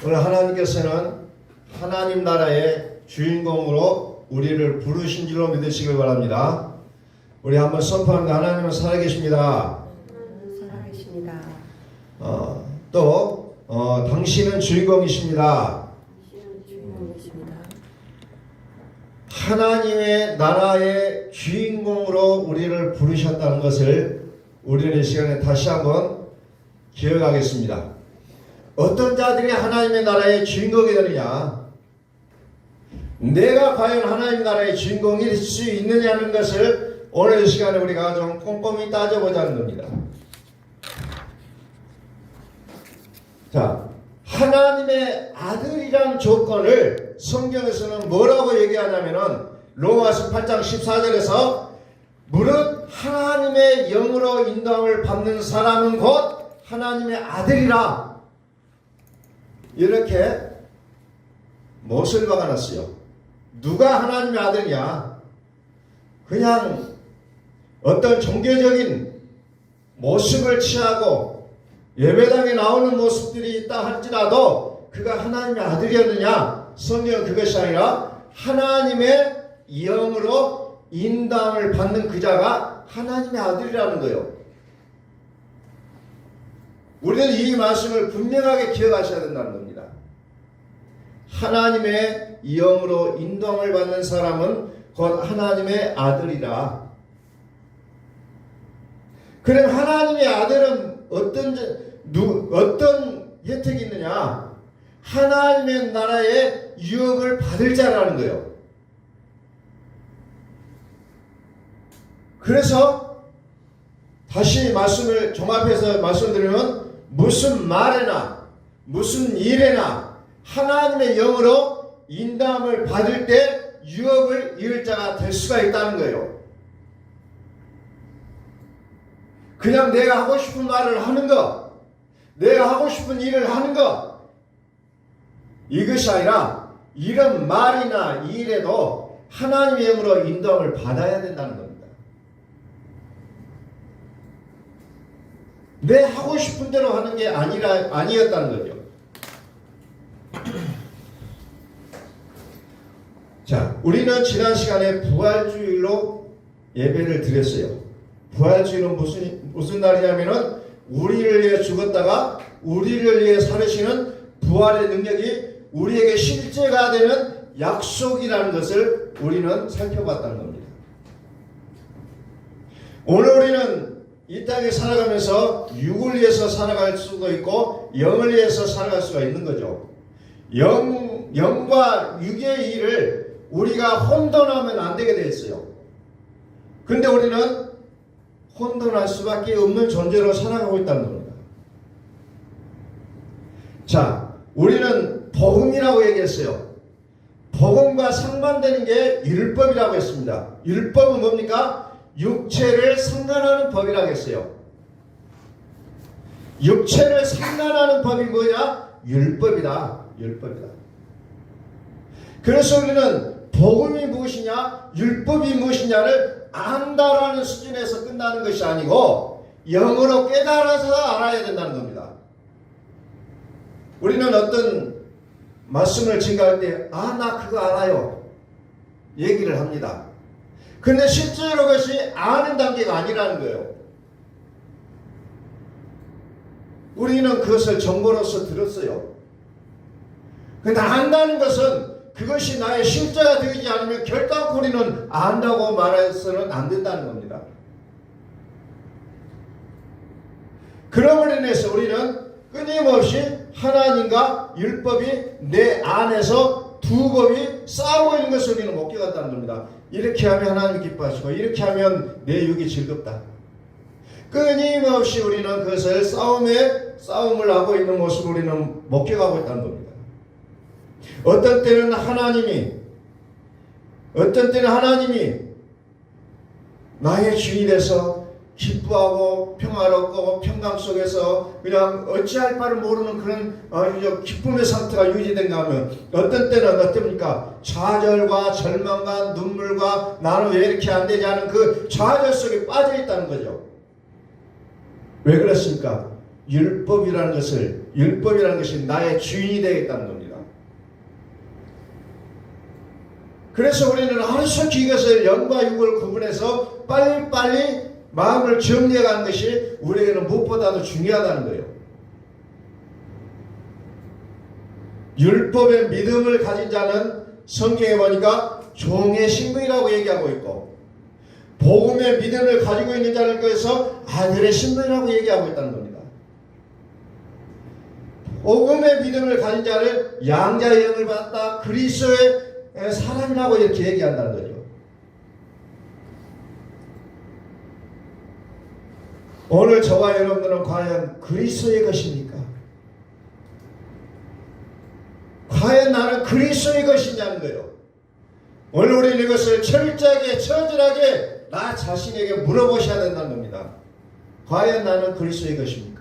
오늘 하나님께서는 하나님 나라의 주인공으로 우리를 부르신 줄로 믿으시길 바랍니다. 우리 한번 선포합니다. 하나님은 살아계십니다. 살아계십니다. 당신은 주인공이십니다. 주인공이십니다. 하나님의 나라의 주인공으로 우리를 부르셨다는 것을 우리는 이 시간에 다시 한번 기억하겠습니다. 어떤 자들이 하나님의 나라의 주인공이 되느냐? 내가 과연 하나님 나라의 주인공이 될 수 있느냐는 것을 오늘 이 시간에 우리가 좀 꼼꼼히 따져보자는 겁니다. 자, 하나님의 아들이란 조건을 성경에서는 뭐라고 얘기하냐면은 로마서 8장 14절에서 무릇 하나님의 영으로 인도함을 받는 사람은 곧 하나님의 아들이라, 이렇게 못을 박아놨어요. 누가 하나님의 아들이냐? 그냥 어떤 종교적인 모습을 취하고 예배당에 나오는 모습들이 있다 할지라도 그가 하나님의 아들이었느냐? 성경은 그것이 아니라 하나님의 영으로 인도함을 받는 그 자가 하나님의 아들이라는 거예요. 우리는 이 말씀을 분명하게 기억하셔야 된다는 겁니다. 하나님의 영으로 인도함을 받는 사람은 곧 하나님의 아들이라. 그럼 하나님의 아들은 어떤 혜택이 있느냐? 하나님의 나라의 유업을 받을 자라는 거예요. 그래서 다시 말씀을 종합해서 말씀드리면 무슨 말에나 무슨 일에나 하나님의 영으로 인도함을 받을 때 유업을 이을 자가 될 수가 있다는 거예요. 그냥 내가 하고 싶은 말을 하는 것, 내가 하고 싶은 일을 하는 것, 이것이 아니라 이런 말이나 일에도 하나님의 영으로 인도함을 받아야 된다는 겁니다. 내 하고 싶은 대로 하는 게 아니었다는 거죠. 자, 우리는 지난 시간에 부활주일로 예배를 드렸어요. 부활주일은 무슨 날이냐면은 우리를 위해 죽었다가 우리를 위해 살으시는 부활의 능력이 우리에게 실제가 되는 약속이라는 것을 우리는 살펴봤다는 겁니다. 오늘 우리는 이 땅에 살아가면서 육을 위해서 살아갈 수가 있고 영을 위해서 살아갈 수가 있는 거죠. 영과 육의 일을 우리가 혼돈하면 안 되게 되어 있어요. 그런데 우리는 혼돈할 수밖에 없는 존재로 살아가고 있다는 겁니다. 자, 우리는 복음이라고 얘기했어요. 복음과 상반되는 게 율법이라고 했습니다. 율법은 뭡니까? 육체를 상관하는 법이라고 했어요. 육체를 상관하는 법이 뭐냐? 율법이다. 율법이다. 그래서 우리는 복음이 무엇이냐, 율법이 무엇이냐를 안다라는 수준에서 끝나는 것이 아니고 영으로 깨달아서 알아야 된다는 겁니다. 우리는 어떤 말씀을 증거할 때 나 그거 알아요 얘기를 합니다. 근데 실제로 그것이 아는 단계가 아니라는 거예요. 우리는 그것을 정보로서 들었어요. 근데 안다는 것은 그것이 나의 실제가 되지 않으면 결단코 우리는 안다고 말해서는 안 된다는 겁니다. 그럼으로 인해서 우리는 끊임없이 하나님과 율법이 내 안에서 두 법이 싸우고 있는 것을 우리는 목격했다는 겁니다. 이렇게 하면 하나님이 기뻐하시고 이렇게 하면 내 육이 즐겁다. 끊임없이 우리는 그것을 싸움을 하고 있는 모습을 우리는 목격하고 있다는 겁니다. 어떤 때는 하나님이 나의 주인이 돼서 기뻐하고 평화롭고 평강 속에서 그냥 어찌할 바를 모르는 그런 아주 기쁨의 상태가 유지된가 하면 어떤 때는 어떻습니까? 좌절과 절망과 눈물과 나는 왜 이렇게 안 되지 하는 그 좌절 속에 빠져 있다는 거죠. 왜 그렇습니까? 율법이라는 것이 나의 주인이 되겠다는 겁니다. 그래서 우리는 하루씩 이것을 영과 육을 구분해서 빨리빨리 마음을 정리해가는 것이 우리에게는 무엇보다도 중요하다는 거예요. 율법의 믿음을 가진 자는 성경에 보니까 종의 신분이라고 얘기하고 있고, 복음의 믿음을 가지고 있는 자를 그래서 아들의 신분이라고 얘기하고 있다는 겁니다. 복음의 믿음을 가진 자를 양자의 영을 받았다, 그리스도의 사람이라고 이렇게 얘기한다는 거죠. 오늘 저와 여러분들은 과연 그리스도의 것입니까? 과연 나는 그리스도의 것이냐는 거예요. 오늘 우리는 이것을 철저하게 처절하게 나 자신에게 물어보셔야 된다는 겁니다. 과연 나는 그리스도의 것입니까?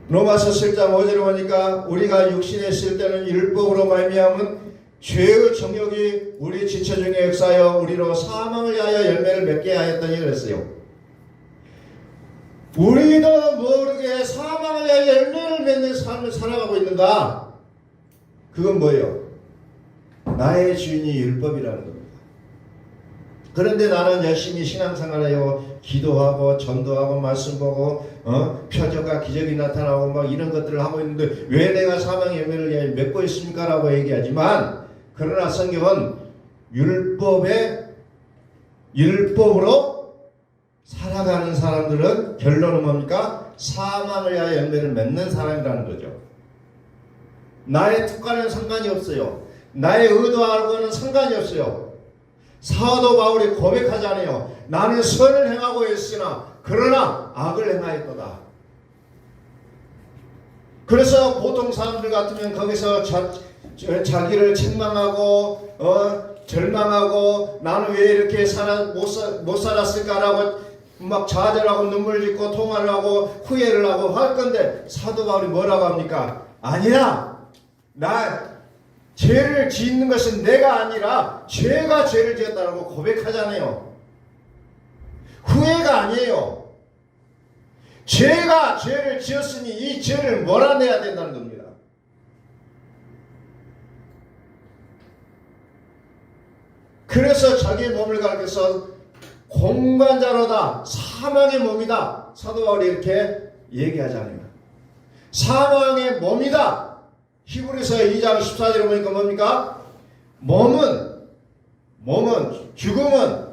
로마서 7장 5절에 보니까 우리가 육신에 있을 때는 율법으로 말미암은 죄의 정욕이 우리 지체 중에 역사하여 우리로 사망을 위하여 열매를 맺게 하였더니 그랬어요. 우리도 모르게 사망을 위하여 열매를 맺는 삶을 살아가고 있는가? 그건 뭐예요? 나의 주인이 율법이라는 겁니다. 그런데 나는 열심히 신앙생활해요. 기도하고 전도하고 말씀 보고 표적과 기적이 나타나고 막 이런 것들을 하고 있는데 왜 내가 사망의 열매를 맺고 있습니까? 라고 얘기하지만, 그러나 성경은 율법으로 살아가는 사람들은 결론은 뭡니까? 사망을 위하여 열매를 맺는 사람이라는 거죠. 나의 특권에는 상관이 없어요. 나의 의도하고는 상관이 없어요. 사도 바울이 고백하잖아요. 나는 선을 행하고 있으나 그러나 악을 행하였도다. 그래서 보통 사람들 같으면 거기서 자기를 책망하고 절망하고 나는 왜 이렇게 못 살았을까라고 막 좌절하고 눈물 짓고 통화를 하고 후회를 하고 할 건데, 사도 바울이 뭐라고 합니까? 아니라 죄를 짓는 것은 내가 아니라 죄가 죄를 지었다고 고백하잖아요. 후회가 아니에요. 죄가 죄를 지었으니 이 죄를 몰아내야 된다는 겁니다. 그래서 자기의 몸을 가리켜서 공관자로다, 사망의 몸이다, 사도 바울이 이렇게 얘기하잖아요. 사망의 몸이다. 히브리서 2장 14절에 보니까 뭡니까? 몸은 죽음은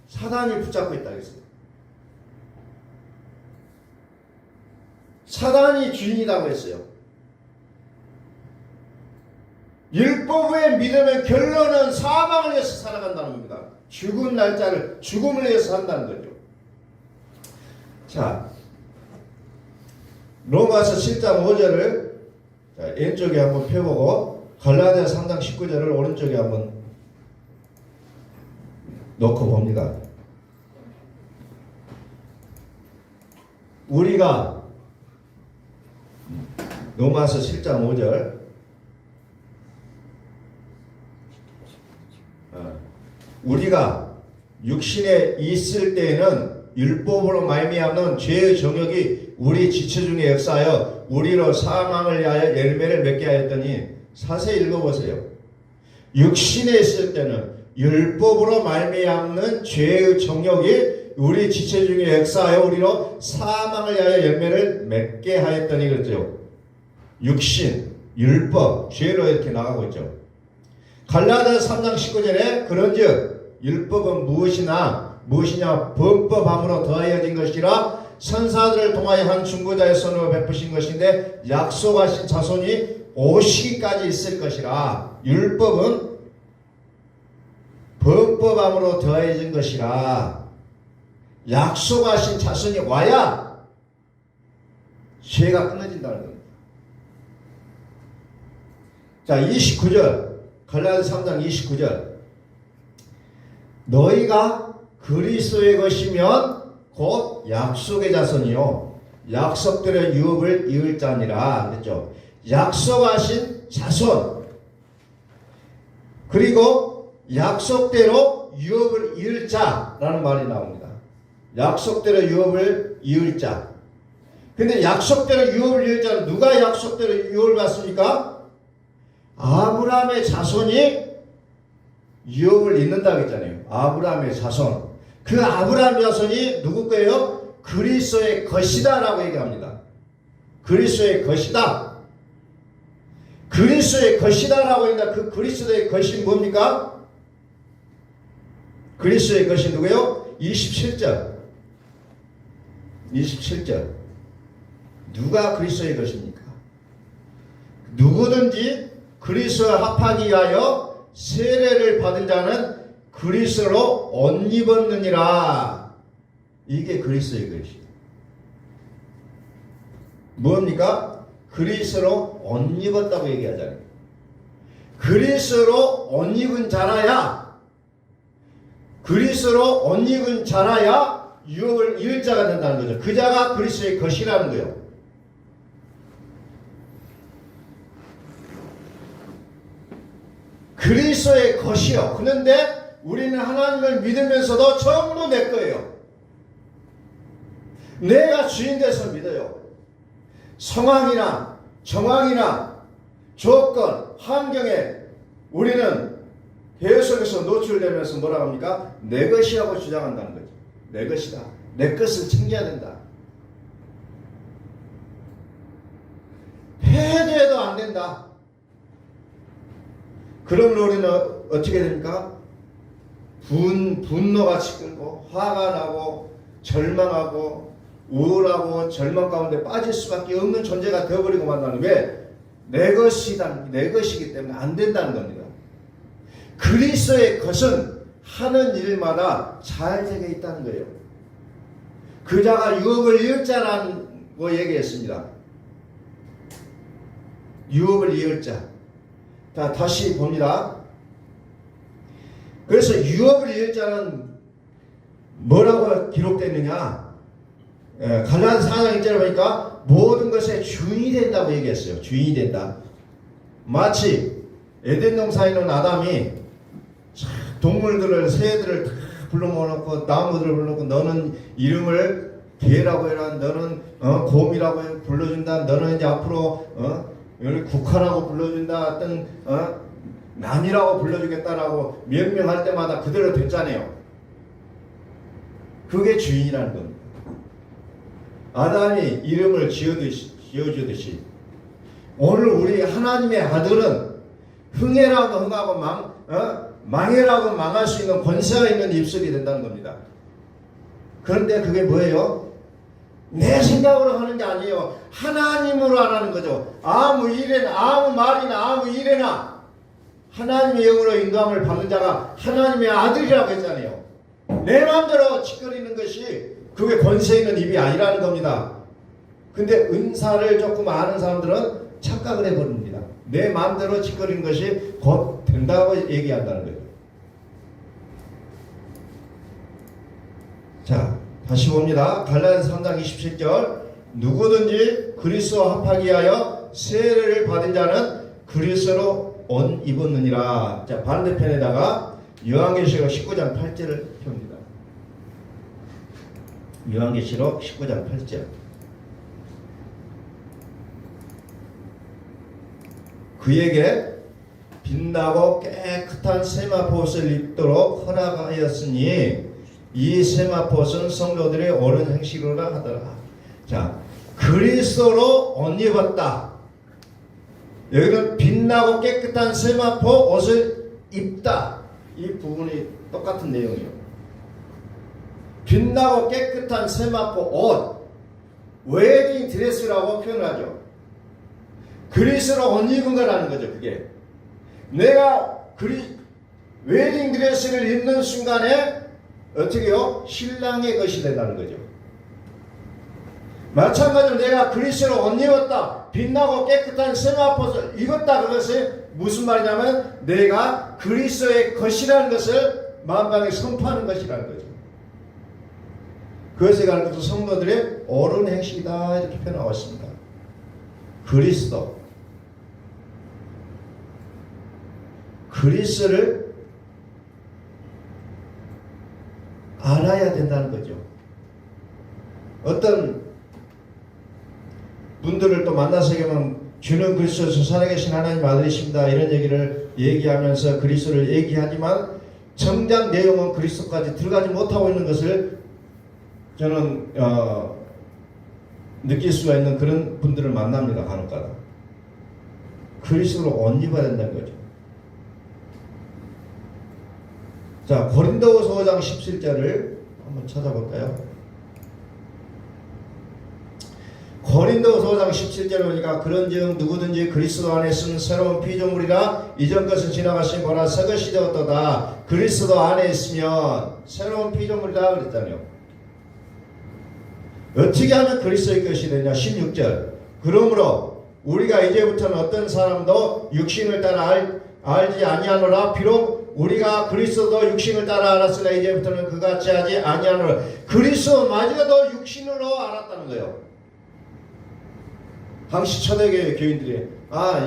사단이 붙잡고 있다 그랬어요. 사단이 주인이라고 했어요. 율법의 믿음의 결론은 사망을 위해서 살아간다는 겁니다. 죽은 날짜를 죽음을 위해서 산다는 거죠. 자, 로마서 7장 5절을 왼쪽에 한번 펴보고 갈라디아 3장 19절을 오른쪽에 한번 놓고 봅니다. 우리가 로마서 7장 5절 우리가 육신에 있을 때에는 율법으로 말미암는 죄의 정욕이 우리 지체 중에 역사하여 우리로 사망을 위하여 열매를 맺게 하였더니, 자세히 읽어보세요. 육신에 있을 때는 율법으로 말미암는 죄의 정욕이 우리 지체 중에 역사하여 우리로 사망을 위하여 열매를 맺게 하였더니 그랬죠. 육신, 율법, 죄로 이렇게 나가고 있죠. 갈라디아 3장 19절에 그런즉 율법은 무엇이냐 범법함으로 더하여진 것이라 선사들을 통하여 한 중보자의 손으로 베푸신 것인데 약속하신 자손이 오시기까지 있을 것이라. 율법은 범법함으로 더해진 것이라. 약속하신 자손이 와야 죄가 끊어진다는 겁니다. 자, 29절 갈라디아 3장 29절 너희가 그리스도의 것이면 곧 약속의 자손이요 약속들의 유업을 이을 자니라 그랬죠. 약속하신 자손 그리고 약속대로 유업을 이을 자라는 말이 나옵니다. 약속대로 유업을 이을 자. 근데 약속대로 유업을 이을 자는 누가 약속대로 유업을 받습니까? 아브라함의 자손이 유업을 잇는다고 했잖아요. 아브라함의 자손. 그 아브라함 자손이 누구 거예요? 그리스도의 것이다 라고 얘기합니다. 그리스도의 것이다. 그리스도의 것이다 라고 했다. 그 그리스도의 것이 뭡니까? 그리스도의 것이 누구예요? 27절. 27절. 누가 그리스도의 것입니까? 누구든지 그리스도와 합하기 위하여 세례를 받은 자는 그리스도로 옷 입었느니라. 이게 그리스도의 것이에요. 뭡니까? 그리스도로 옷 입었다고 얘기하잖아요. 그리스도로 옷 입은 자라야, 그리스도로 옷 입은 자라야 유업을 이을 자가 된다는 거죠. 그 자가 그리스도의 것이라는 거예요. 그리스도의 것이요. 그런데 우리는 하나님을 믿으면서도 전부 내 거예요. 내가 주인 돼서 믿어요. 상황이나 정황이나 조건, 환경에 우리는 계속해서 노출되면서 뭐라고 합니까? 내 것이라고 주장한다는 거죠. 내 것이다. 내 것을 챙겨야 된다. 패배해도 안 된다. 그러면 우리는 어떻게 됩니까? 분노가 치끌고 화가 나고 절망하고 우울하고 절망 가운데 빠질 수밖에 없는 존재가 되어버리고 만나는. 왜? 내 것이다. 내 것이기 때문에 안 된다는 겁니다. 그리스도의 것은 하는 일마다 잘 되게 있다는 거예요. 그 자가 유업을 이을 자라고 얘기했습니다. 유업을 이을 자. 자, 다시 봅니다. 그래서 유업을 이을 자는 뭐라고 기록되느냐? 갈라디아서 4장 1절에 보니까 모든 것의 주인이 된다고 얘기했어요. 주인이 된다. 마치 에덴 동산에 있는 아담이 동물들을, 새들을 다 불러모아놓고 나무들을 불러놓고 너는 이름을 개라고 해라. 너는 곰이라고 불러준다. 너는 이제 앞으로 여기 국화라고 불러준다. 어떤 남이라고 불러주겠다라고 명명할 때마다 그대로 됐잖아요. 그게 주인이라는 겁니다. 아담이 이름을 지어주듯이 오늘 우리 하나님의 아들은 흥해라고 흥하고 망해라고 망할 수 있는 권세가 있는 입술이 된다는 겁니다. 그런데 그게 뭐예요? 내 생각으로 하는 게 아니에요. 하나님으로 하라는 거죠. 아무 일에나 아무 말이나 아무 일에나 하나님의 영으로 인도함을 받는 자가 하나님의 아들이라고 했잖아요. 내 마음대로 짓거리는 것이 그게 권세 있는 입이 아니라는 겁니다. 근데 은사를 조금 아는 사람들은 착각을 해버립니다. 내 마음대로 짓거리는 것이 곧 된다고 얘기한다는 거예요. 자, 다시 봅니다. 갈라디아서 3장 27절. 누구든지 그리스도와 합하기 위하여 세례를 받은 자는 그리스도로 옷 입었느니라. 자, 반대편에다가 요한계시록 19장 8절을 펴니다. 요한계시록 19장 8절. 그에게 빛나고 깨끗한 세마포옷을 입도록 허락하였으니 이 세마포옷은 성도들의 옳은 행실로라 하더라. 자, 그리스도로 옷 입었다. 여기는 빛나고 깨끗한 세마포 옷을 입다. 이 부분이 똑같은 내용이에요. 빛나고 깨끗한 세마포 옷, 웨딩 드레스라고 표현하죠. 그리스도로 옷 입은 거라는 거죠. 그게 내가 웨딩 드레스를 입는 순간에 어떻게요? 신랑의 것이 된다는 거죠. 마찬가지로 내가 그리스도로 옷 입었다. 빛나고 깨끗한 세마포를 입었다. 그것이 무슨 말이냐면 내가 그리스도의 것이라는 것을 만방에 선포하는 것이라는 거죠. 그것에 가르쳐서 성도들의 옳은 행실이다 이렇게 표현하고 있습니다. 그리스도를 알아야 된다는 거죠. 어떤 분들을 또 만나서 얘기하면 주는 그리스도에서 살아계신 하나님 아들이십니다. 이런 얘기를 얘기하면서 그리스도를 얘기하지만 정작 내용은 그리스도까지 들어가지 못하고 있는 것을 저는 느낄 수가 있는 그런 분들을 만납니다. 간혹가다. 그리스도로 옷 입어야 된다는 거죠. 자, 고린도후서 5장 17절을 한번 찾아볼까요? 고린도후서 5장 17절에 보니까 그런즉 누구든지 그리스도 안에 있으면 새로운 피조물이라 이전 것은 지나가신 거라 새 것이 되었도다. 그리스도 안에 있으면 새로운 피조물이라 그랬잖아요. 어떻게 하면 그리스도의 것이 되냐? 16절. 그러므로 우리가 이제부터는 어떤 사람도 육신을 따라 알지 아니하노라. 비록 우리가 그리스도도 육신을 따라 알았으나 이제부터는 그같이 하지 아니하노라. 그리스도마저도 육신으로 알았다는 거예요. 당시 초대교회 교인들이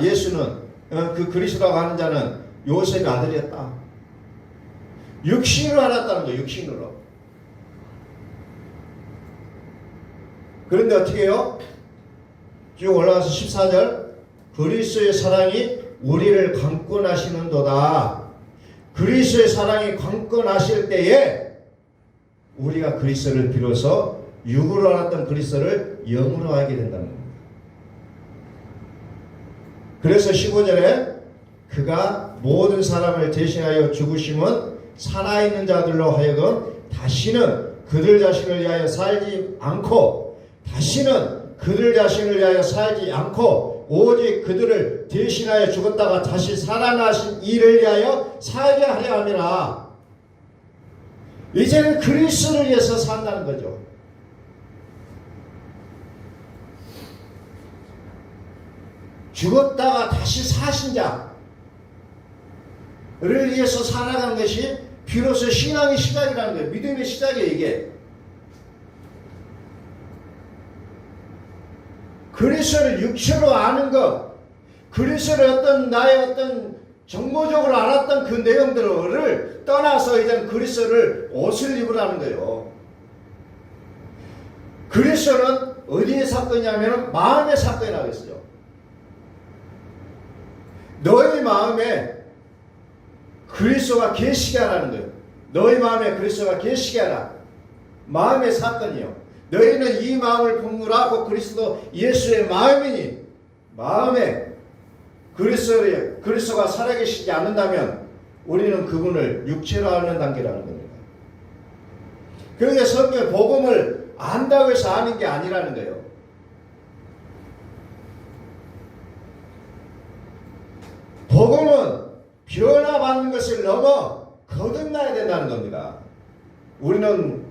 예수는 그 그리스도라고 하는 자는 요셉의 아들이었다. 육신으로 알았다는 거예요. 육신으로. 그런데 어떻게 해요? 쭉 올라가서 14절 그리스도의 사랑이 우리를 강권하시는도다. 그리스도의 사랑이 강권하실 때에 우리가 그리스도를 비로소 육으로 알았던 그리스도를 영으로 알게 된다는 겁니다. 그래서 15절에 그가 모든 사람을 대신하여 죽으심은 살아있는 자들로 하여금 다시는 그들 자신을 위하여 살지 않고 오직 그들을 대신하여 죽었다가 다시 살아나신 이를 위하여 살게 하려 함이라. 이제는 그리스도를 위해서 산다는 거죠. 죽었다가 다시 사신 자를 위해서 살아간 것이 비로소 신앙의 시작이라는 거예요. 믿음의 시작이에요. 이게 그리스도를 육체로 아는 것, 그리스도를 나의 정보적으로 알았던 그 내용들을 떠나서 이제 그리스도를 옷을 입으라는 거예요. 그리스도는 어디의 사건이냐면 마음의 사건이라고 했어요. 너희 마음에 그리스도가 계시게 하라는 거예요. 너희 마음에 그리스도가 계시게 하라. 마음의 사건이요. 너희는 이 마음을 품으라. 그 그리스도 예수의 마음이니 마음에 그리스도가 살아계시지 않는다면 우리는 그분을 육체로 아는 단계라는 겁니다. 그러니까 성경 복음을 안다고 해서 아는 게 아니라는 거예요. 복음은 변화받는 것을 넘어 거듭나야 된다는 겁니다. 우리는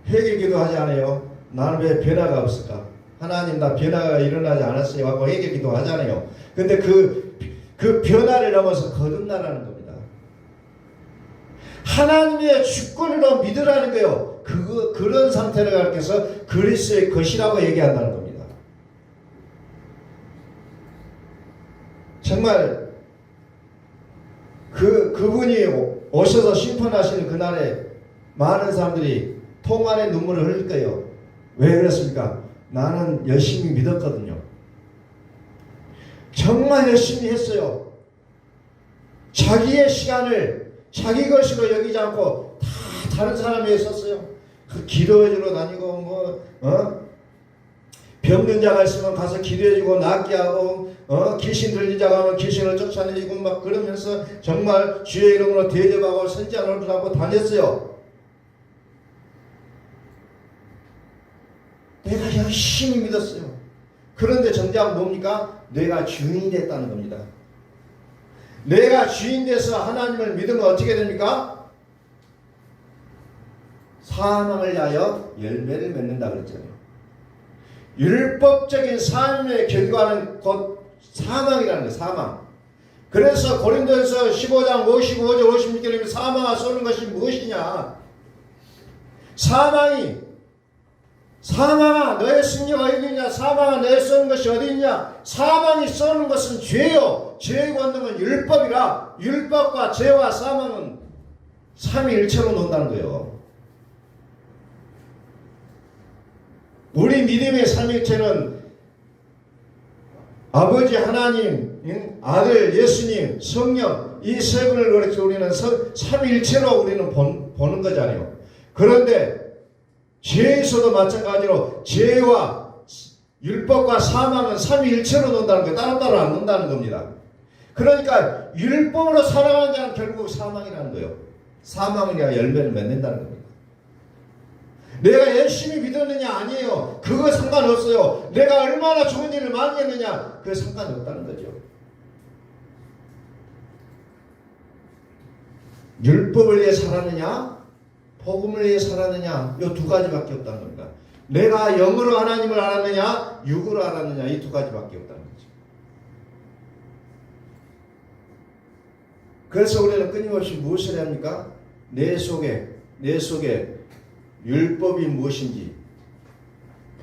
회개 기도하지 않아요. 나는 왜 변화가 없을까? 하나님 나 변화가 일어나지 않았어요 하고 회개 기도하잖아요. 근데 그 변화를 넘어서 거듭나라는 겁니다. 하나님의 주권으로 믿으라는 거예요. 그런 상태를 가르쳐서 그리스도의 것이라고 얘기한다는 겁니다. 정말 그분이 오셔서 심판하시는 그날에 많은 사람들이 통안의 눈물을 흘릴 거예요. 왜 그렇습니까? 나는 열심히 믿었거든요. 정말 열심히 했어요. 자기의 시간을 자기 것으로 여기지 않고 다 다른 사람에 위해 썼어요. 기도해주러 다니고 병든 자가 있으면 가서 기도해주고 낫게 하고 귀신 들린 자가 하면 귀신을 쫓아내고 막 그러면서 정말 주의 이름으로 대접하고 선지자 노릇하고 다녔어요. 내가 열심히 믿었어요. 그런데 정작 뭡니까? 내가 주인이 됐다는 겁니다. 내가 주인 돼서 하나님을 믿으면 어떻게 됩니까? 사망을 위하여 열매를 맺는다 그랬잖아요. 율법적인 삶의 결과는 곧 사망이라는 거예요. 사망. 그래서 고린도전서 15장 55절 56절에 사망아 쏘는 것이 무엇이냐? 사망아 너의 승리가 어디냐? 사망아 너의 쏘는 것이 어디냐? 사망이 쏘는 것은 죄요. 죄의 권능은 율법이라. 율법과 죄와 사망은 삼위일체로 논다는 거예요. 우리 믿음의 삼위일체는 아버지 하나님, 아들 예수님, 성령 이 세 분을 그렇게 우리는 삼위일체로 우리는 보는 거잖아요. 그런데 죄에서도 마찬가지로 죄와 율법과 사망은 삼위일체로 논다는 거 따로따로 안 논다는 겁니다. 그러니까 율법으로 살아가는 자는 결국 사망이라는 거예요. 사망이야 열매를 맺는다는 겁니다. 내가 열심히 믿었느냐 아니에요. 그거 상관없어요. 내가 얼마나 좋은 일을 많이 했느냐 그거 상관없다는 거죠. 율법을 위해 살았느냐 복음을 위해 살았느냐 이 두 가지밖에 없다는 겁니다. 내가 영으로 하나님을 알았느냐 육으로 알았느냐 이 두 가지밖에 없다는 거죠. 그래서 우리는 끊임없이 무엇을 해야 합니까? 내 속에 율법이 무엇인지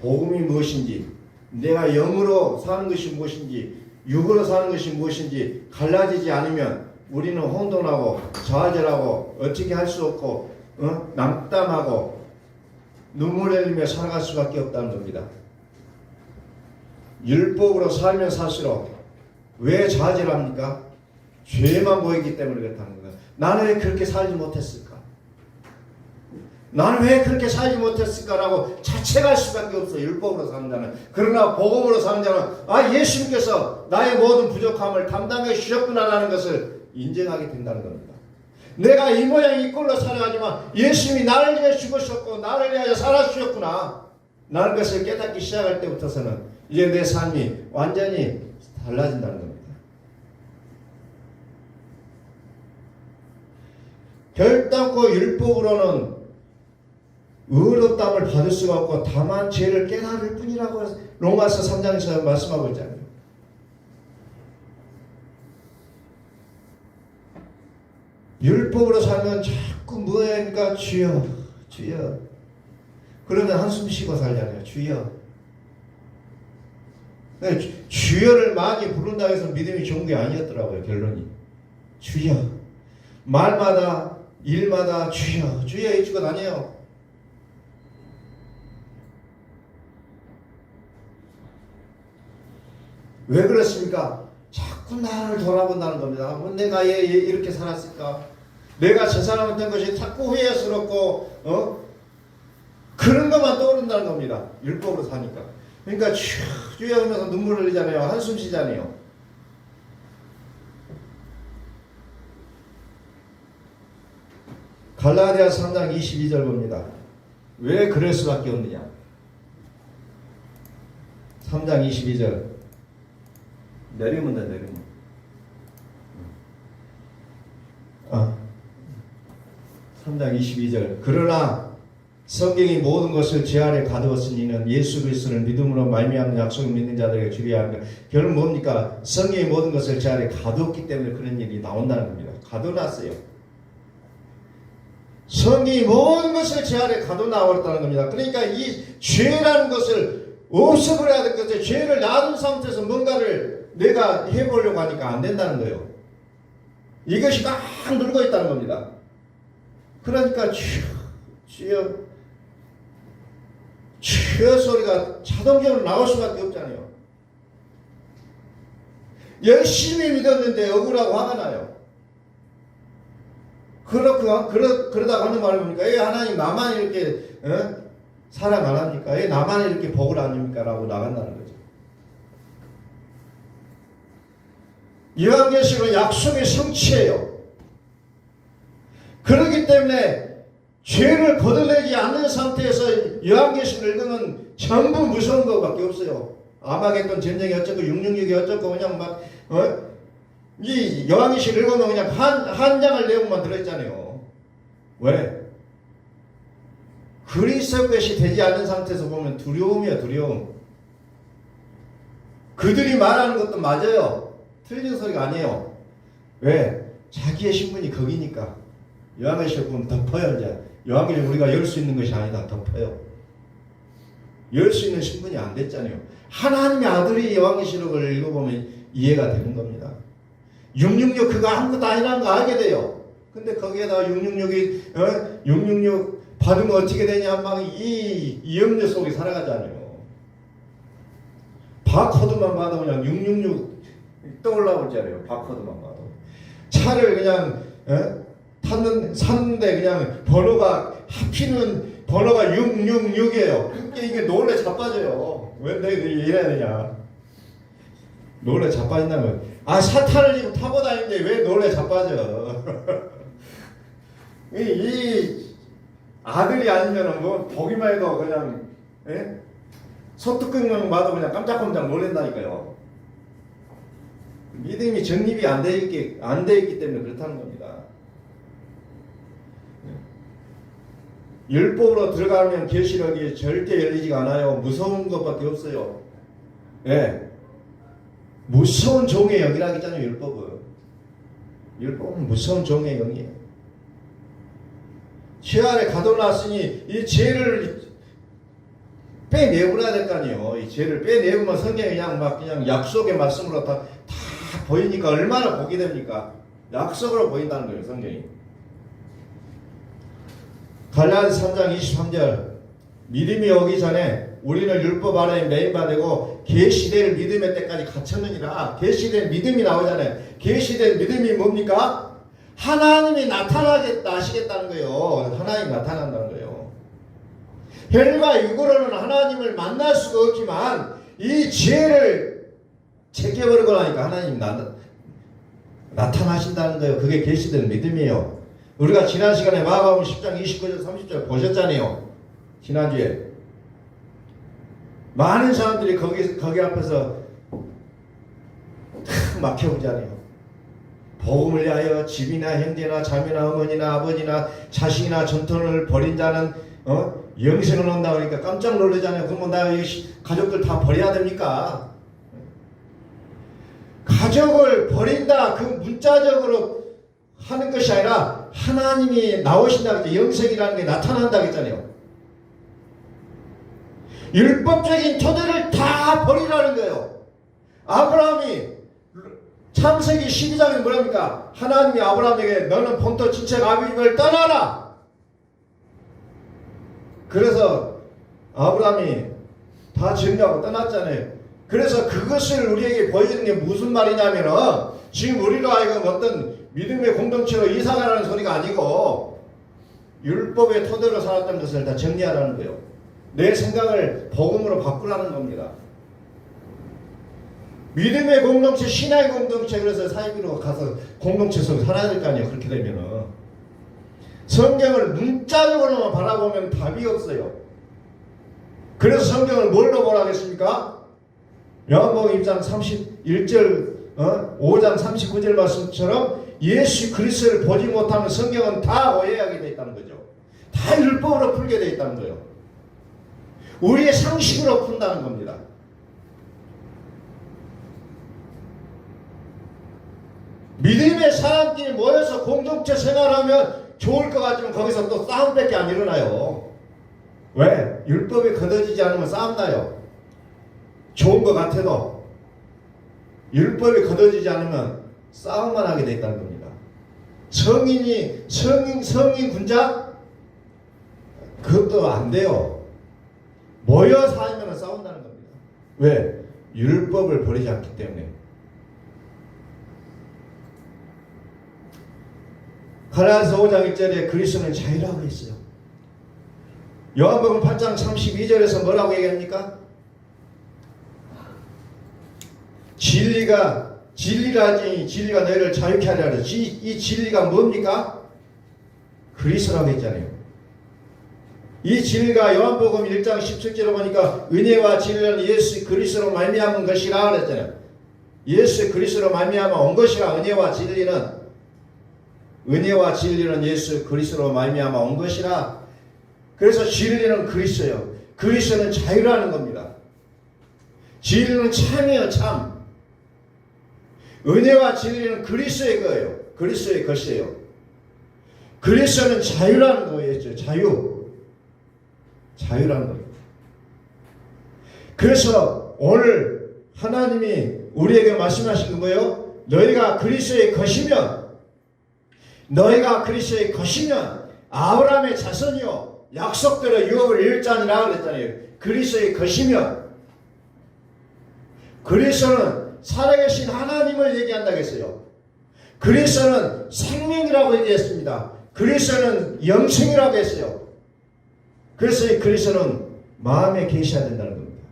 복음이 무엇인지 내가 영으로 사는 것이 무엇인지 육으로 사는 것이 무엇인지 갈라지지 않으면 우리는 혼돈하고 좌절하고 어떻게 할 수 없고 낙담하고 눈물 흘리며 살아갈 수밖에 없다는 겁니다. 율법으로 살면 살수록 왜 좌절합니까? 죄만 보이기 때문에 그렇다는 겁니다. 나는 왜 그렇게 살지 못했을까? 나는 왜 그렇게 살지 못했을까라고 자책할 수밖에 없어. 율법으로 사는 자는. 그러나 복음으로 사는 자는 예수님께서 나의 모든 부족함을 담당해 주셨구나라는 것을 인정하게 된다는 겁니다. 내가 이 모양 이 꼴로 살아가지만 예수님이 나를 위해 죽으셨고 나를 위하여 살아주셨구나 라는 것을 깨닫기 시작할 때부터서는 이제 내 삶이 완전히 달라진다는 겁니다. 결단코 율법으로는 의롭다함을 받을 수가 없고 다만 죄를 깨달을 뿐이라고 로마서 3장에서 말씀하고 있잖아요. 율법으로 살면 자꾸 뭐합니까? 주여 주여. 그러면 한숨 쉬고 살잖아요. 주여. 주여를 많이 부른다고 해서 믿음이 좋은 게 아니었더라고요. 결론이. 주여. 말마다 일마다 주여 주여 해주고 다녀요. 왜 그렇습니까? 자꾸 나를 돌아본다는 겁니다. 내가 얘 이렇게 살았을까? 내가 저 사람한테 것이 자꾸 후회스럽고 그런 것만 떠오른다는 겁니다. 율법으로 사니까. 그러니까 주여 하면서 눈물 흘리잖아요. 한숨 쉬잖아요. 갈라디아 3장 22절 봅니다. 왜 그럴 수밖에 없느냐? 3장 22절 내리면 돼. 내리면 3장 22절 그러나 성경이 모든 것을 제 아래 가두었으니는 예수 그리스도를 믿음으로 말미암는 약속을 믿는 자들에게 주리야 하는 것. 결국 뭡니까? 성경이 모든 것을 제 아래 가두었기 때문에 그런 일이 나온다는 겁니다. 가둬놨어요. 성경이 모든 것을 제 아래 가둬놔버렸다는 겁니다. 그러니까 이 죄라는 것을 없애버려야 될 것을 죄를 놔둔 상태에서 뭔가를 내가 해보려고 하니까 안 된다는 거예요. 이것이 막 눌고 있다는 겁니다. 그러니까 주여 소리가 자동적으로 나올 수밖에 없잖아요. 열심히 믿었는데 억울하고 화가 나요. 그러다가 하는 말을 보니까 왜 하나님 나만 이렇게 사랑 안 합니까? 왜 나만 이렇게 복을 안 줍니까? 라고 나간다는 거죠. 요한계시록은 약속의 성취예요. 그렇기 때문에 죄를 거둬내지 않는 상태에서 요한계시록을 읽으면 전부 무서운 것밖에 없어요. 아마겟돈 전쟁이 어쩌고 666이 어쩌고 그냥 막 이 요한계시록 읽으면 그냥 한 장을 내용만 들어있잖아요. 왜? 그리스도 것이 되지 않는 상태에서 보면 두려움이야. 두려움. 그들이 말하는 것도 맞아요. 틀린 소리가 아니에요. 왜? 자기의 신분이 거기니까. 요한계시록 보면 덮어요. 이제 요한계시록 우리가 열 수 있는 것이 아니다. 덮어요. 열 수 있는 신분이 안 됐잖아요. 하나님의 아들이 요한계시록을 읽어보면 이해가 되는 겁니다. 666 그거 아무것도 아니라는 거 알게 돼요. 근데 거기에다가 666이 666 받으면 어떻게 되냐 막 이 염려 속에 살아가잖아요. 바코드만 봐도 그냥 666 떠올라오잖아요. 바코드만 봐도. 차를 그냥 샀는데 그냥 번호가 하필은 번호가 666이에요. 이게 놀래 자빠져요. 왜 내가 이래야 되냐. 놀래 자빠진다면 사탄을 지금 타고 다니는데 왜 놀래 자빠져. 이 아들이 아니면은 뭐 보기만 해도 그냥 소뚜껑만 봐도 그냥 깜짝깜짝 놀란다니까요. 믿음이 정립이 안 돼 있기 때문에 그렇다는 겁니다. 율법으로 들어가면 계시록이 절대 열리지가 않아요. 무서운 것밖에 없어요. 무서운 종의 영이라고 했잖아요. 율법은 무서운 종의 영이에요. 죄 아래 가둬놨으니 이 죄를 빼내버려야 될 거 아니에요. 이 죄를 빼내면 성경이 그냥 약속의 말씀으로 다 보이니까 얼마나 복이 됩니까? 약속으로 보인다는 거예요. 성경이. 갈라디아서 3장 23절 믿음이 오기 전에 우리는 율법 아래에 매인받고 계시될 믿음의 때까지 갇혔느니라. 계시될 믿음이 나오잖아요. 계시될 믿음이 뭡니까? 하나님이 나타나겠다 하시겠다는 거예요. 하나님이 나타난다는 거예요. 혈과 육으로는 하나님을 만날 수가 없지만 이 죄를 제껴버리고 나니까 하나님이 나타나신다는 거예요. 그게 계시될 믿음이에요. 우리가 지난 시간에 마가복음 10장 29절 30절 보셨잖아요. 지난주에 많은 사람들이 거기 앞에서 탁 막혀오잖아요. 복음을 위하여 집이나 형제나 자매나 어머니나 아버지나 자식이나 전통을 버린 자는 영생을 얻는다 그러니까 깜짝 놀라잖아요. 그러면 나 가족들 다 버려야 됩니까? 가족을 버린다 그 문자적으로 하는 것이 아니라 하나님이 나오신다고 했죠. 영생이라는 게 나타난다고 했잖아요. 율법적인 토대를 다 버리라는 거예요. 아브라함이 창세기 12장에 뭐랍니까? 하나님이 아브라함에게 너는 본토 친척 아비집을 떠나라. 그래서 아브라함이 다 정리하고 떠났잖아요. 그래서 그것을 우리에게 보여주는 게 무슨 말이냐면은 지금 우리로 하여금 어떤 믿음의 공동체로 이사가라는 소리가 아니고 율법의 토대로 살았던 것을 다 정리하라는 거예요. 내 생각을 복음으로 바꾸라는 겁니다. 믿음의 공동체, 신앙의 공동체, 그래서 사이비로 가서 공동체 속에 살아야 될 거 아니에요. 그렇게 되면은 성경을 문자적으로만 바라보면 답이 없어요. 그래서 성경을 뭘로 보라고 했습니까? 요한복음 1장 31절 5장 39절 말씀처럼 예수 그리스도를 보지 못하면 성경은 다 오해하게 되어 있다는 거죠. 다 율법으로 풀게 되어 있다는 거예요. 우리의 상식으로 푼다는 겁니다. 믿음의 사람들이 모여서 공동체 생활하면 좋을 것 같지만 거기서 또 싸움밖에 안 일어나요. 왜? 율법이 거둬지지 않으면 싸움 나요. 좋은 것 같아도 율법이 거둬지지 않으면 싸움만 하게 돼 있다는 겁니다. 성인 군자 그것도 안 돼요. 모여 살면 싸운다는 겁니다. 왜? 율법을 버리지 않기 때문에. 갈라디아서 5장 1절에 그리스도는 자유라고 했어요. 요한복음 8장 32절에서 뭐라고 얘기합니까? 진리가 너희를 자유케 하리라 그랬죠. 이 진리가 뭡니까? 그리스도라고 했잖아요. 이 진리가 요한복음 1장 17절에 보니까 은혜와 진리는 예수 그리스도로 말미암은 것이라 그랬잖아요. 예수 그리스도로 말미암아 온 것이라. 은혜와 진리는 예수 그리스도로 말미암아 온 것이라. 그래서 진리는 그리스도예요. 그리스도는 자유라는 겁니다. 진리는 참이에요. 참. 은혜와 진리는 그리스도의 거예요. 그리스도의 것이에요. 그리스도는 자유라는 거였죠. 자유라는 거예요. 그래서 오늘 하나님이 우리에게 말씀하신 건 뭐예요? 너희가 그리스도의 것이면 아브라함의 자손이요 약속대로 유업을 일자니라 그랬잖아요. 그리스도의 것이면, 그리스도는 살아계신 하나님을 얘기한다고 했어요. 그리스도는 생명이라고 얘기했습니다. 그리스도는 영생이라고 했어요. 그래서 이 그리스도는 마음에 계셔야 된다는 겁니다.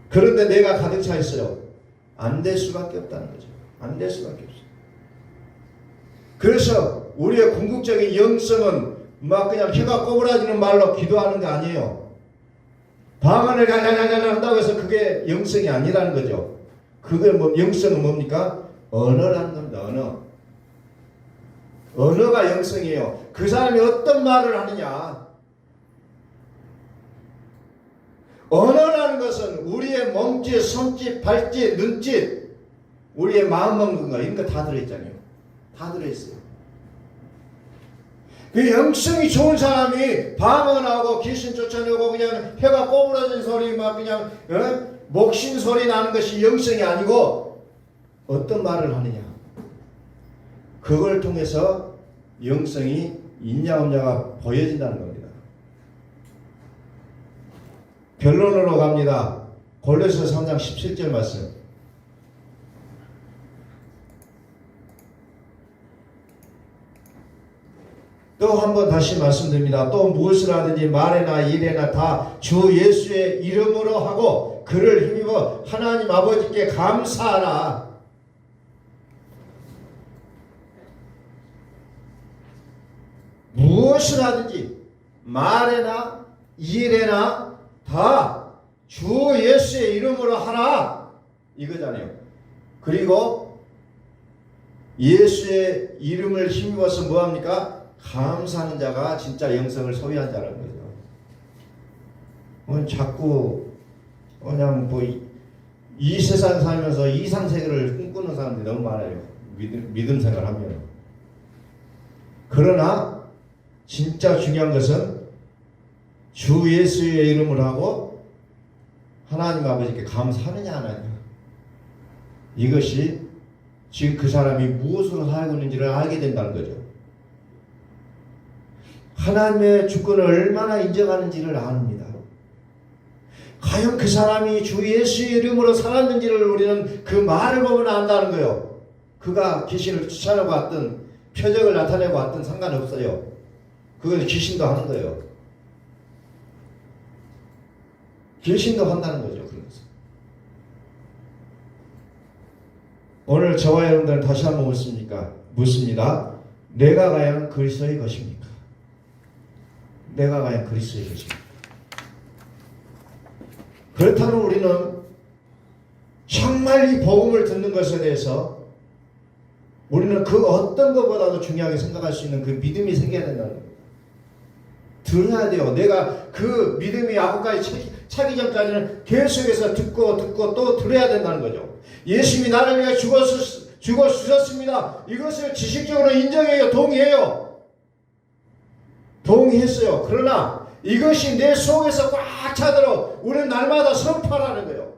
그런데 내가 가득 차 있어요. 안 될 수밖에 없다는 거죠. 안 될 수밖에 없어요. 그래서 우리의 궁극적인 영성은 막 그냥 혀가 꼬부라지는 말로 기도하는 게 아니에요. 방언을 갈갈갈갈 한다고 해서 그게 영성이 아니라는 거죠. 그게 뭐 영성은 뭡니까? 언어라는 겁니다. 언어. 언어가 영성이에요. 그 사람이 어떤 말을 하느냐. 언어라는 것은 우리의 몸짓, 손짓, 발짓, 눈짓, 우리의 마음 먹는 거 이런 거 다 들어있잖아요. 다 들어있어요. 그 영성이 좋은 사람이 방언하고 귀신 쫓아내고 그냥 혀가 꼬부라진 소리 막 그냥 목신 소리 나는 것이 영성이 아니고 어떤 말을 하느냐. 그걸 통해서 영성이 있냐 없냐가 보여진다는 겁니다. 결론으로 갑니다. 골로새서 3장 17절 말씀. 또 한 번 다시 말씀드립니다. 또 무엇을 하든지 말에나 일에나 다 주 예수의 이름으로 하고 그를 힘입어 하나님 아버지께 감사하라. 무엇을 하든지 말에나 일에나 다 주 예수의 이름으로 하라 이거잖아요. 그리고 예수의 이름을 힘입어서 뭐합니까? 감사하는 자가 진짜 영성을 소유한 자라는 거죠. 자꾸 그냥 뭐 이 세상 살면서 이상세계를 꿈꾸는 사람들이 너무 많아요. 믿음 생활하면. 그러나 진짜 중요한 것은 주 예수의 이름을 하고 하나님 아버지께 감사하느냐 안 하느냐. 이것이 지금 그 사람이 무엇으로 살고 있는지를 알게 된다는 거죠. 하나님의 주권을 얼마나 인정하는지를 압니다. 과연 그 사람이 주 예수의 이름으로 살았는지를 우리는 그 말을 보면 안다는 거예요. 그가 귀신을 쫓아내고 왔든 표적을 나타내고 왔든 상관없어요. 그건 귀신도 하는 거예요. 귀신도 한다는 거죠. 그래서 오늘 저와 여러분들은 다시 한번 묻습니다. 내가 과연 그리스도의 것입니까? 내가 과연 그리스도의 것입니까? 그렇다면 우리는 정말 이 복음을 듣는 것에 대해서 우리는 그 어떤 것보다도 중요하게 생각할 수 있는 그 믿음이 생겨야 된다는 거예요. 들어야 돼요. 내가 그 믿음이 아구까지 차기 전까지는 계속해서 듣고 또 들어야 된다는 거죠. 예수님이 나를 위해 죽어 주셨습니다. 이것을 지식적으로 인정해요. 동의했어요. 그러나 이것이 내 속에서 꽉 차도록 우리는 날마다 선포하라는 거예요.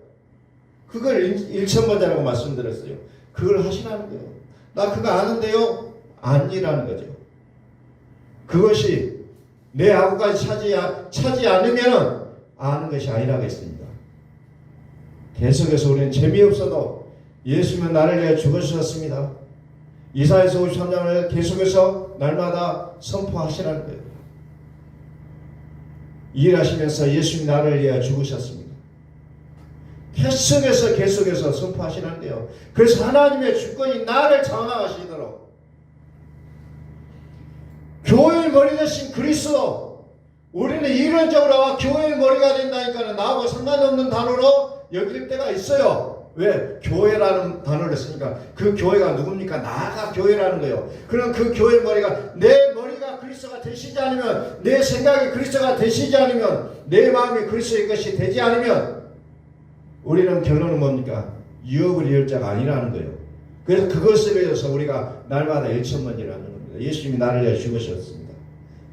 그걸 일천번자라고 말씀드렸어요. 그걸 하시라는 거예요. 나 그거 아는데요? 아니라는 거죠. 그것이 내 아구까지 차지 않으면 아는 것이 아니라고 했습니다. 계속해서 우리는 재미없어도 예수님은 나를 위해 죽으셨습니다. 이사야서 53장을 계속해서 날마다 선포하시라는 거예요. 일하시면서 예수님이 나를 위해 죽으셨습니다. 계속해서 선포하시는데요. 그래서 하나님의 주권이 나를 장악하시도록 교회의 머리 대신 그리스도, 우리는 이론적으로 교회의 머리가 된다니까 나하고 상관없는 단어로 여길 때가 있어요. 왜? 교회라는 단어를 쓰니까 그 교회가 누굽니까? 나가 교회라는 거예요. 그럼 그 교회 머리가 내 머리가 그리스도가 되시지 않으면, 내 생각이 그리스도가 되시지 않으면, 내 마음이 그리스도의 것이 되지 않으면 우리는 결론은 뭡니까? 유업을 이을 자가 아니라는 거예요. 그래서 그것에 대해서 우리가 날마다 일천번이라는 겁니다. 예수님이 나를 위해 죽으셨습니다.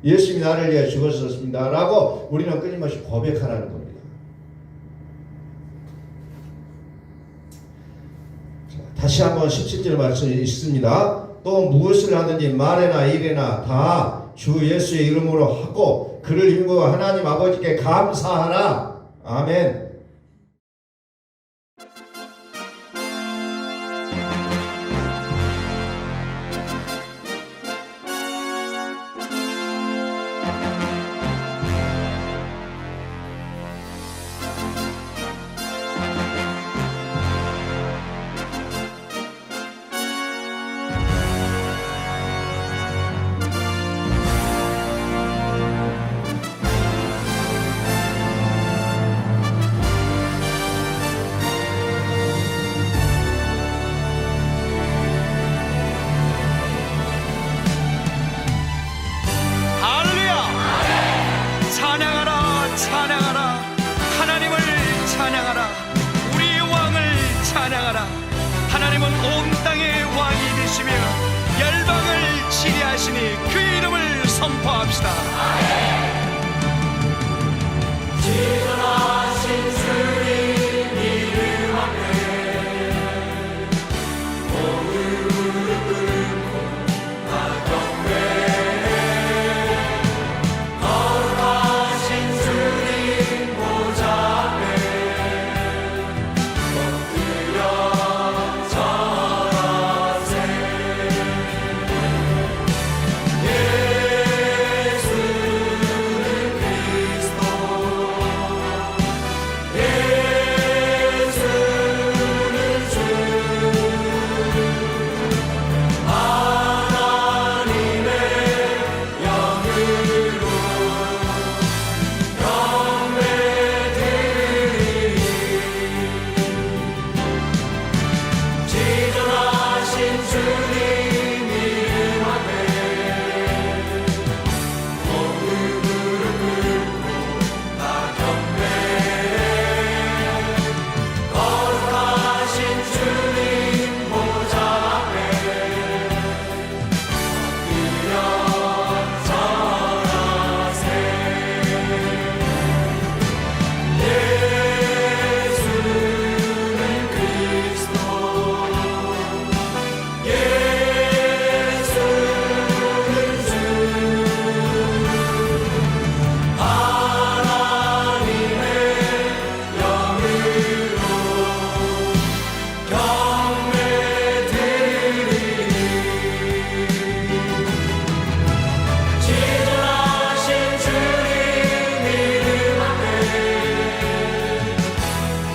예수님이 나를 위해 죽으셨습니다. 라고 우리는 끊임없이 고백하라는 겁니다. 다시 한번 17절 말씀이 있습니다. 또 무엇을 하든지 말에나 일에나 다 주 예수의 이름으로 하고 그를 인고 하나님 아버지께 감사하라. 아멘. 할렐루야! 찬양하라, 찬양하라, 하나님을 찬양하라, 우리의 왕을 찬양하라. 하나님은 온 땅의 왕이 되시며 열방을 지배하시니 그 이름을 선포합시다. 지존하신 주님 이름 앞에 오늘 무릎 꿇고 나 경배해. 거룩하신 주님 보좌 앞에 엎드려 절하세. 예수는 그리스도, 예수는 주, 하나님의 영으로 경배드리리. 지존하신 주님 이름 앞에 오늘 무릎 꿇고 나 경배해. 거룩하신 주님 보좌 앞에 엎드려 절하세. 예수는 그리스도, 예수는 주, 하나님의 영으로 경배드리리. 지존하신 주님 이름 앞에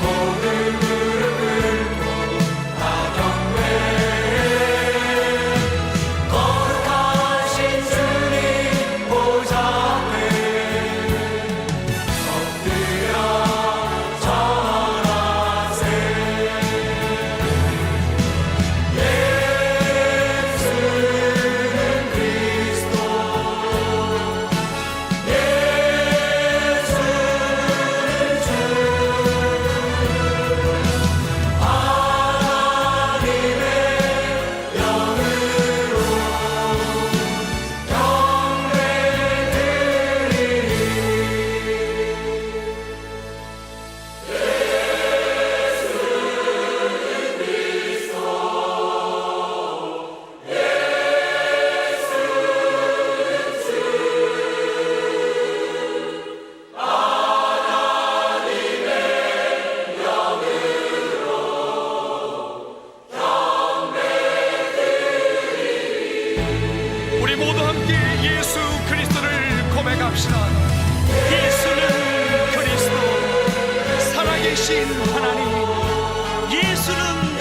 오늘 무릎 꿇고 다 경배해. 거룩하신 주님 보좌 앞에 엎드려 절하세. 예수는 그리스도, 예수는 주, 하나님의 영으로 우리 모두 함께 예수 그리스도를 고백합시다. 예수는 그리스도, 살아계신 하나님. 예수는